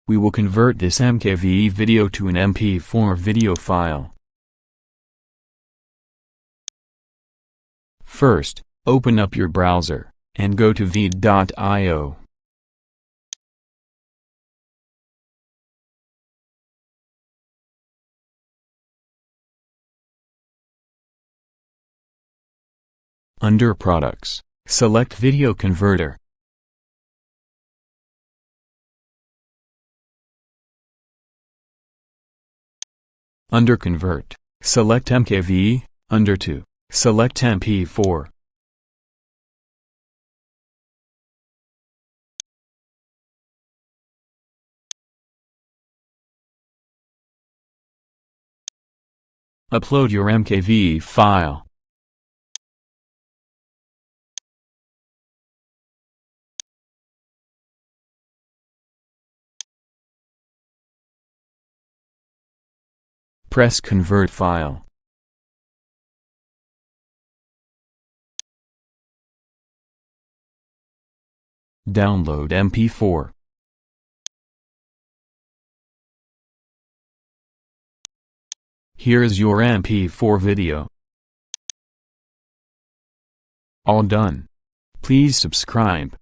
we will convert this MKV video to an MP4 video file. First, open up your browser, and go to v.io. Under Products, select Video Converter. Under Convert, select MKV, under To, select MP4. Upload your MKV file. Press Convert File. Download MP4. Here is your MP4 video. All done. Please subscribe.